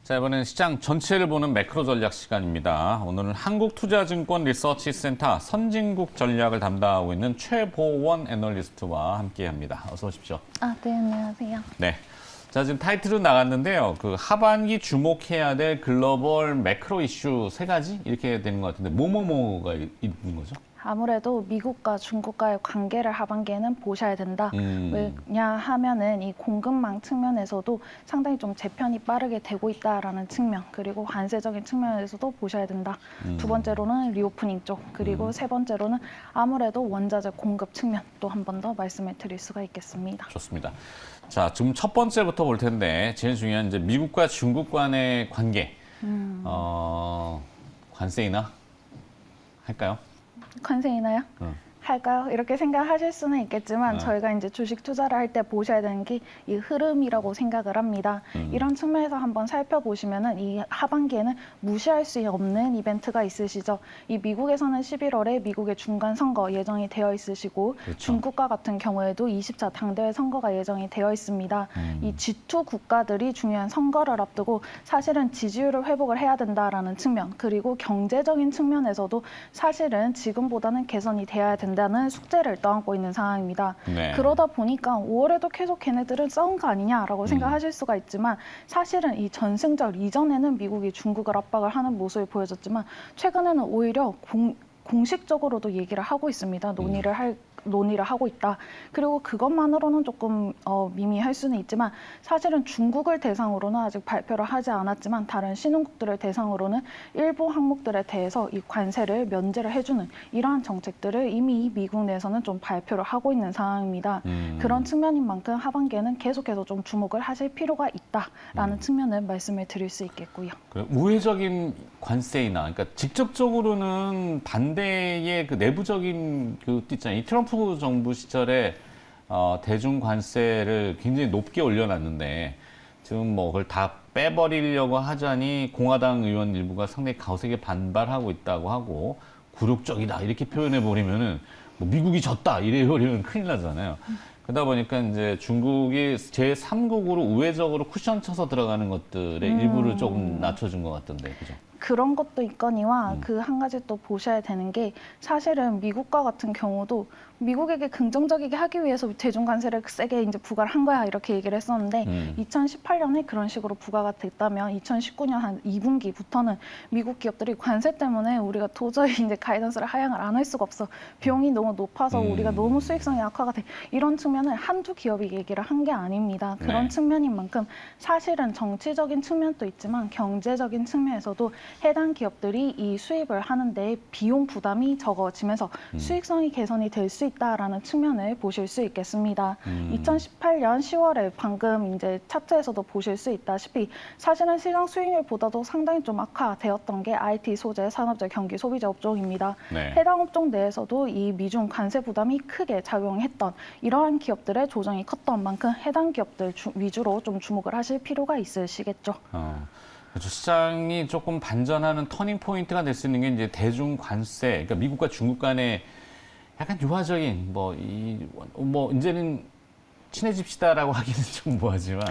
자, 이번엔 시장 전체를 보는 매크로 전략 시간입니다. 오늘은 한국투자증권 리서치센터 선진국 전략을 담당하고 있는 최보원 애널리스트와 함께합니다. 어서 오십시오. 네, 안녕하세요. 네. 자, 지금 타이틀은 나갔는데요. 그 하반기 주목해야 될 글로벌 매크로 이슈 세 가지 이렇게 되는 것 같은데 뭐가 있는 거죠? 아무래도 미국과 중국과의 관계를 하반기에는 보셔야 된다. 왜냐하면은 이 공급망 측면에서도 상당히 좀 재편이 빠르게 되고 있다라는 측면, 그리고 관세적인 측면에서도 보셔야 된다. 두 번째로는 리오프닝 쪽, 그리고 세 번째로는 아무래도 원자재 공급 측면 또 한 번 더 말씀을 드릴 수가 있겠습니다. 좋습니다. 자, 지금 첫 번째부터 볼 텐데 제일 중요한 이제 미국과 중국 간의 관계. 관세 인하 할까요? 관세 인하요? 할까요? 이렇게 생각하실 수는 있겠지만 저희가 이제 주식 투자를 할 때 보셔야 되는 게 이 흐름이라고 생각을 합니다. 이런 측면에서 한번 살펴보시면은 이 하반기에는 무시할 수 없는 이벤트가 있으시죠. 이 미국에서는 11월에 미국의 중간 선거 예정이 되어 있으시고 그렇죠. 중국과 같은 경우에도 20차 당대회 선거가 예정이 되어 있습니다. 이 G2 국가들이 중요한 선거를 앞두고 사실은 지지율을 회복을 해야 된다라는 측면, 그리고 경제적인 측면에서도 사실은 지금보다는 개선이 되어야 된다는 숙제를 떠안고 있는 상황입니다. 네. 그러다 보니까 5월에도 계속 걔네들은 싸운 거 아니냐라고 생각하실 수가 있지만 사실은 이 전승절 이전에는 미국이 중국을 압박을 하는 모습을 보여줬지만 최근에는 오히려 공식적으로도 얘기를 하고 있습니다. 논의를 하고 있다. 그리고 그것만으로는 조금 미미할 수는 있지만 사실은 중국을 대상으로는 아직 발표를 하지 않았지만 다른 신흥국들을 대상으로는 일부 항목들에 대해서 이 관세를 면제를 해주는 이러한 정책들을 이미 미국 내에서는 좀 발표를 하고 있는 상황입니다. 그런 측면인 만큼 하반기에는 계속해서 좀 주목을 하실 필요가 있다라는 측면을 말씀을 드릴 수 있겠고요. 우회적인 관세 인하, 그러니까 직접적으로는 반대의 그 내부적인 그것도 있잖아요. 이 트럼프 정부 시절에 대중 관세를 굉장히 높게 올려놨는데 지금 뭐 그걸 다 빼버리려고 하자니 공화당 의원 일부가 상당히 가세게 반발하고 있다고 하고 굴욕적이다 이렇게 표현해 버리면은 뭐 미국이 졌다 이래 버리면 큰일 나잖아요. 그러다 보니까 이제 중국이 제3국으로 우회적으로 쿠션 쳐서 들어가는 것들의 일부를 조금 낮춰준 것 같던데, 그죠? 그런 것도 있거니와 그 한 가지 또 보셔야 되는 게 사실은 미국과 같은 경우도 미국에게 긍정적이게 하기 위해서 대중관세를 세게 이제 부과를 한 거야 이렇게 얘기를 했었는데 2018년에 그런 식으로 부과가 됐다면 2019년 한 2분기부터는 미국 기업들이 관세 때문에 우리가 도저히 이제 가이던스를 하향을 안 할 수가 없어. 비용이 너무 높아서 우리가 너무 수익성이 악화가 돼. 이런 측면을 한두 기업이 얘기를 한 게 아닙니다. 그런 네. 측면인 만큼 사실은 정치적인 측면도 있지만 경제적인 측면에서도 해당 기업들이 이 수입을 하는데 비용 부담이 적어지면서 수익성이 개선이 될 수 있다라는 측면을 보실 수 있겠습니다. 2018년 10월에 방금 이제 차트에서도 보실 수 있다시피 사실은 시장 수익률보다도 상당히 좀 악화되었던 게 IT 소재, 산업재, 경기 소비재 업종입니다. 네. 해당 업종 내에서도 이 미중 관세 부담이 크게 작용했던 이러한 기업들의 조정이 컸던 만큼 해당 기업들 위주로 좀 주목을 하실 필요가 있으시겠죠. 그렇죠. 시장이 조금 반전하는 터닝 포인트가 될 수 있는 게 이제 대중 관세, 그러니까 미국과 중국 간의 약간 유화적인 뭐 이제는 친해집시다라고 하기는 좀 뭐하지만,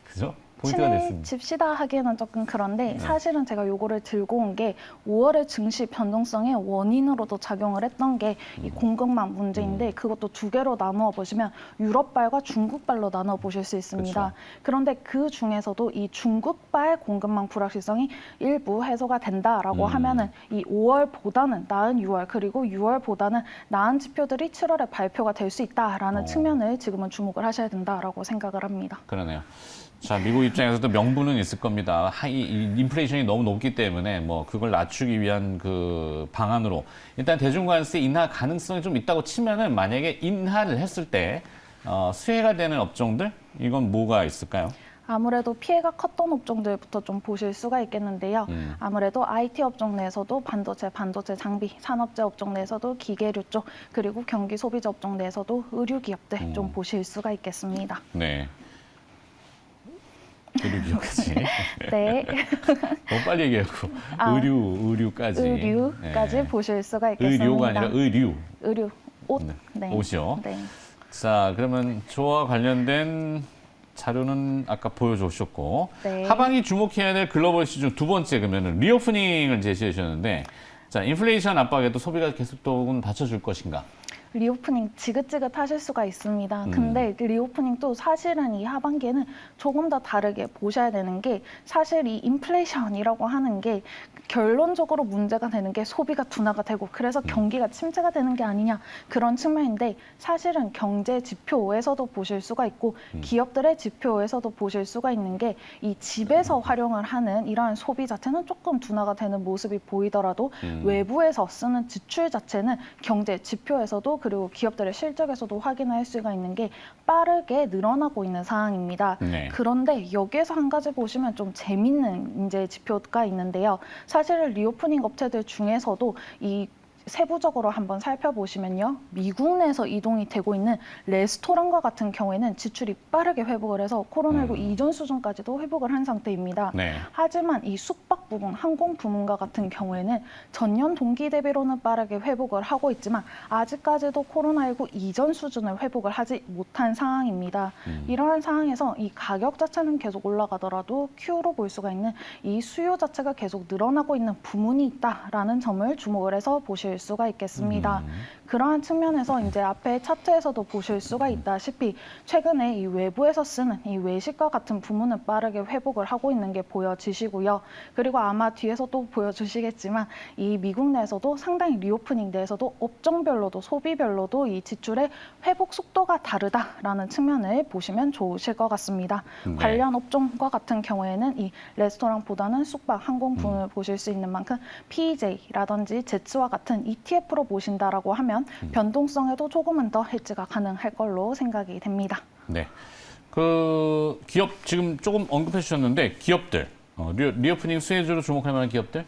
그죠? 포인트가 됐습니다. 친해집시다 하기에는 조금 그런데 사실은 제가 요거를 들고 온 게 5월의 증시 변동성의 원인으로도 작용을 했던 게 이 공급망 문제인데 그것도 두 개로 나누어 보시면 유럽발과 중국발로 나누어 보실 수 있습니다. 그렇죠. 그런데 그 중에서도 이 중국발 공급망 불확실성이 일부 해소가 된다라고 하면은 이 5월보다는 나은 6월 그리고 6월보다는 나은 지표들이 7월에 발표가 될 수 있다라는 측면을 지금은 주목을 하셔야 된다라고 생각을 합니다. 그러네요. 자, 미국 입장에서도 명분은 있을 겁니다. 이 인플레이션이 너무 높기 때문에 뭐 그걸 낮추기 위한 그 방안으로 일단 대중관세 인하 가능성이 좀 있다고 치면은 만약에 인하를 했을 때 수혜가 되는 업종들 이건 뭐가 있을까요? 아무래도 피해가 컸던 업종들부터 좀 보실 수가 있겠는데요. 아무래도 IT 업종 내에서도 반도체 장비, 산업재 업종 내에서도 기계류 쪽, 그리고 경기 소비재 업종 내에서도 의류 기업들 좀 보실 수가 있겠습니다. 네. 의류까지. 네. 너무 빨리 얘기하고 의류까지. 의류까지 네. 보실 수가 있겠습니다. 의료가 아니라 의류. 의류, 옷. 네. 네. 옷이요. 네. 자, 그러면 저와 관련된 자료는 아까 보여주셨고 네. 하반기 주목해야 될 글로벌 시중 두 번째 그러면은 리오프닝을 제시해 주셨는데 자 인플레이션 압박에도 소비가 계속 또 받쳐줄 것인가? 리오프닝 지긋지긋하실 수가 있습니다. 근데 리오프닝도 사실은 이 하반기에는 조금 더 다르게 보셔야 되는 게 사실 이 인플레이션이라고 하는 게 결론적으로 문제가 되는 게 소비가 둔화가 되고 그래서 경기가 침체가 되는 게 아니냐 그런 측면인데 사실은 경제 지표에서도 보실 수가 있고 기업들의 지표에서도 보실 수가 있는 게 이 집에서 활용을 하는 이러한 소비 자체는 조금 둔화가 되는 모습이 보이더라도 외부에서 쓰는 지출 자체는 경제 지표에서도 그리고 기업들의 실적에서도 확인할 수가 있는 게 빠르게 늘어나고 있는 상황입니다. 네. 그런데 여기에서 한 가지 보시면 좀 재밌는 이제 지표가 있는데요. 사실은 리오프닝 업체들 중에서도 이 세부적으로 한번 살펴보시면요. 미국 내에서 이동이 되고 있는 레스토랑과 같은 경우에는 지출이 빠르게 회복을 해서 코로나19 이전 수준까지도 회복을 한 상태입니다. 네. 하지만 이 숙박 부문, 항공 부문과 같은 경우에는 전년 동기 대비로는 빠르게 회복을 하고 있지만 아직까지도 코로나19 이전 수준을 회복을 하지 못한 상황입니다. 이러한 상황에서 이 가격 자체는 계속 올라가더라도 Q로 볼 수가 있는 이 수요 자체가 계속 늘어나고 있는 부문이 있다라는 점을 주목을 해서 보실 수가 있겠습니다. 그러한 측면에서 이제 앞에 차트에서도 보실 수가 있다시피 최근에 이 외부에서 쓰는 이 외식과 같은 부문은 빠르게 회복을 하고 있는 게 보여지시고요. 그리고 아마 뒤에서 또 보여주시겠지만 이 미국 내에서도 상당히 리오프닝 내에서도 업종별로도 소비별로도 이 지출의 회복 속도가 다르다라는 측면을 보시면 좋으실 것 같습니다. 네. 관련 업종과 같은 경우에는 이 레스토랑보다는 숙박, 항공 부문을 보실 수 있는 만큼 PJ라든지 제츠와 같은 ETF로 보신다라고 하면 변동성에도 조금은 더 해지가 가능할 걸로 생각이 됩니다. 네. 그 기업 지금 조금 언급해 주셨는데 기업들 리오프닝 수혜주로 주목할 만한 기업들?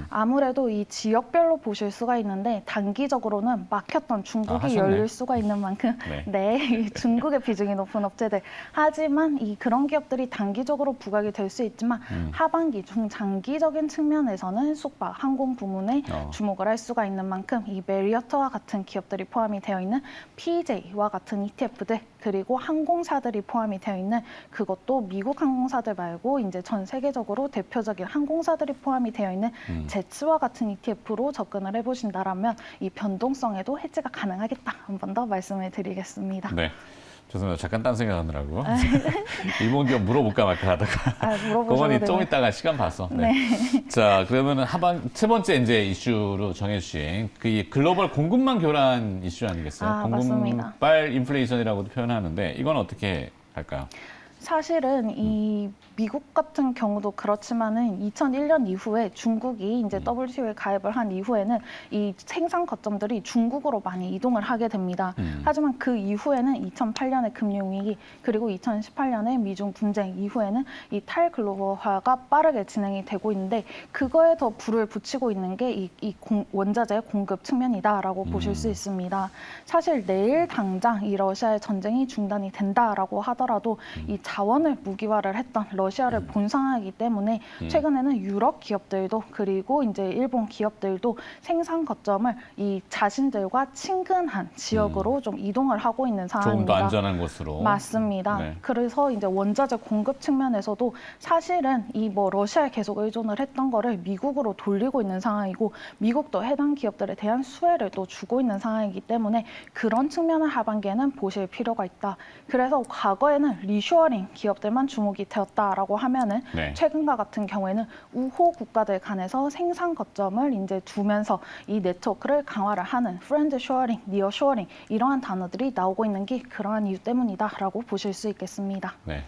아무래도 이 지역별로 보실 수가 있는데 단기적으로는 막혔던 중국이 하셨네. 열릴 수가 있는 만큼 네. 이 중국의 비중이 높은 업체들 하지만 이 그런 기업들이 단기적으로 부각이 될 수 있지만 하반기 중장기적인 측면에서는 숙박, 항공 부문에 주목을 할 수가 있는 만큼 이 메리어트와 같은 기업들이 포함이 되어 있는 PJ와 같은 ETF들 그리고 항공사들이 포함이 되어 있는 그것도 미국 항공사들 말고 이제 전 세계적으로 대표적인 항공사들이 포함이 되어 있는 제츠와 같은 ETF로 접근을 해보신다라면 이 변동성에도 해지가 가능하겠다. 한 번 더 말씀을 드리겠습니다. 네. 죄송합니다. 잠깐 딴 생각하느라고. 일본 기업 물어볼까 말까 하다가. 물어보셔도 그거는 좀 되고요. 이따가 시간 봐서. 네. 자, 그러면은 세 번째 이제 이슈로 정해주신 그 글로벌 공급망 교란 이슈 아니겠어요? 맞습니다. 공급발 인플레이션이라고도 표현하는데 이건 어떻게 할까요? 사실은 이 미국 같은 경우도 그렇지만은 2001년 이후에 중국이 이제 WTO에 가입을 한 이후에는 이 생산 거점들이 중국으로 많이 이동을 하게 됩니다. 하지만 그 이후에는 2008년의 금융위기 그리고 2018년의 미중 분쟁 이후에는 이 탈글로벌화가 빠르게 진행이 되고 있는데 그거에 더 불을 붙이고 있는 게 원자재 공급 측면이다라고 보실 수 있습니다. 사실 내일 당장 이 러시아의 전쟁이 중단이 된다라고 하더라도 이 자원을 무기화를 했던 러시아를 본상하기 때문에 최근에는 유럽 기업들도 그리고 이제 일본 기업들도 생산 거점을 이 자신들과 친근한 지역으로 좀 이동을 하고 있는 상황입니다. 조금 더 안전한 곳으로. 맞습니다. 네. 그래서 이제 원자재 공급 측면에서도 사실은 이 러시아에 계속 의존을 했던 거를 미국으로 돌리고 있는 상황이고 미국도 해당 기업들에 대한 수혜를 또 주고 있는 상황이기 때문에 그런 측면을 하반기에는 보실 필요가 있다. 그래서 과거에는 리쇼어링 기업들만 주목이 되었다라고 하면은 최근과 같은 경우에는 우호 국가들 간에서 생산 거점을 이제 두면서 이 네트워크를 강화를 하는 프렌드 쇼어링, 니어 쇼어링 이러한 단어들이 나오고 있는 게 그러한 이유 때문이다라고 보실 수 있겠습니다. 네.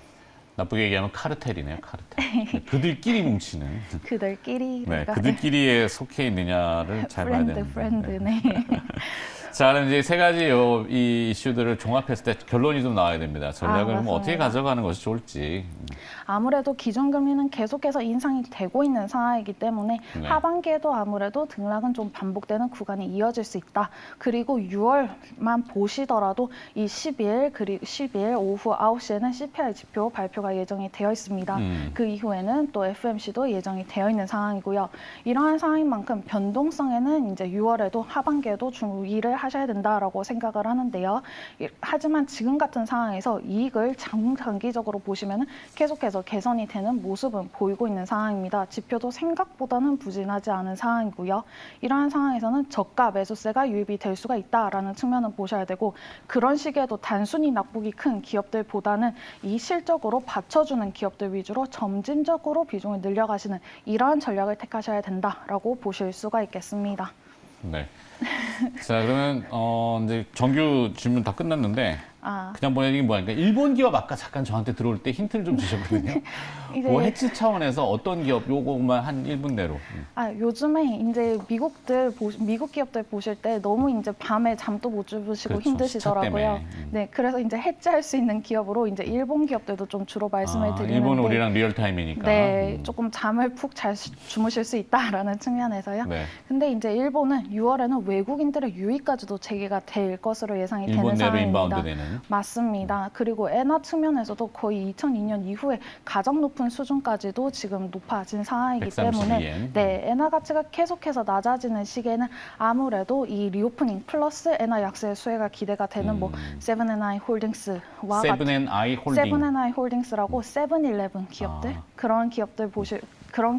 나쁘게 얘기하면 카르텔이네요, 카르텔. 그들끼리 뭉치는. 그들끼리. 네, 그들끼리에 속해 있느냐를 잘 봐야 되는데. 프렌드, 네. 자, 그럼 이제 세 가지 이 이슈들을 종합했을 때 결론이 좀 나와야 됩니다. 전략을 어떻게 가져가는 것이 좋을지. 아무래도 기준금리는 계속해서 인상이 되고 있는 상황이기 때문에 하반기에도 아무래도 등락은 좀 반복되는 구간이 이어질 수 있다. 그리고 6월만 보시더라도 이 10일 오후 9시에는 CPI 지표 발표가 예정이 되어 있습니다. 그 이후에는 또 FMC도 예정이 되어 있는 상황이고요. 이러한 상황인 만큼 변동성에는 이제 6월에도 하반기에도 주의를 하셔야 된다라고 생각을 하는데요. 하지만 지금 같은 상황에서 이익을 장기적으로 보시면 계속해서 개선이 되는 모습은 보이고 있는 상황입니다. 지표도 생각보다는 부진하지 않은 상황이고요. 이러한 상황에서는 저가 매수세가 유입이 될 수가 있다라는 측면은 보셔야 되고, 그런 시기에도 단순히 낙폭이 큰 기업들보다는 이 실적으로 받쳐주는 기업들 위주로 점진적으로 비중을 늘려가시는 이러한 전략을 택하셔야 된다라고 보실 수가 있겠습니다. 네. 자, 그러면 이제 정규 질문 다 끝났는데 그냥 보내드린 게 뭐야? 그러니까 일본 기업 아까 잠깐 저한테 들어올 때 힌트를 좀 주셨거든요. 이제 그 해치 차원에서 어떤 기업 요거만 한 1분 내로. 요즘에 이제 미국 기업들 보실 때 너무 이제 밤에 잠도 못 주무시고 그렇죠. 힘드시더라고요. 시차 때문에. 네, 그래서 이제 해지할 수 있는 기업으로 이제 일본 기업들도 좀 주로 말씀을 드리는데, 일본은 우리랑 리얼타임이니까. 네, 조금 잠을 푹 잘 주무실 수 있다라는 측면에서요. 네. 근데 이제 일본은 6월에는 외국인들의 유입까지도 재개가 될 것으로 예상이 되는 일본 내로 상황입니다. 인바운드 되는. 맞습니다. 그리고 엔화 측면에서도 거의 2002년 이후에 가장 높은 수준까지도 지금 높아진 상황이기 때문에 132엔. 네, 엔화 가치가 계속해서 낮아지는 시기에는 아무래도 이 리오프닝 플러스 엔화 약세 수혜가 기대가 되는 뭐 세븐앤아이 홀딩스와 세븐앤아이 홀딩. 세븐앤아이 홀딩스라고 세븐일레븐 기업들, 그런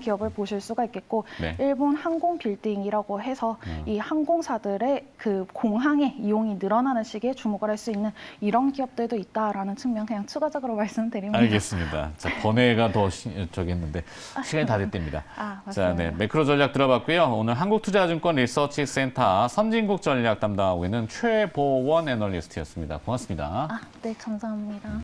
기업을 보실 수가 있겠고, 네. 일본 항공 빌딩이라고 해서 이 항공사들의 그 공항의 이용이 늘어나는 시기에 주목을 할 수 있는 이런 기업들도 있다라는 측면 그냥 추가적으로 말씀드립니다. 알겠습니다. 자, 번외가 더 저기 했는데 시간이 다 됐답니다. 맞습니다. 자, 네. 매크로 전략 들어봤고요. 오늘 한국투자증권 리서치 센터 선진국 전략 담당하고 있는 최보원 애널리스트였습니다. 고맙습니다. 네, 감사합니다.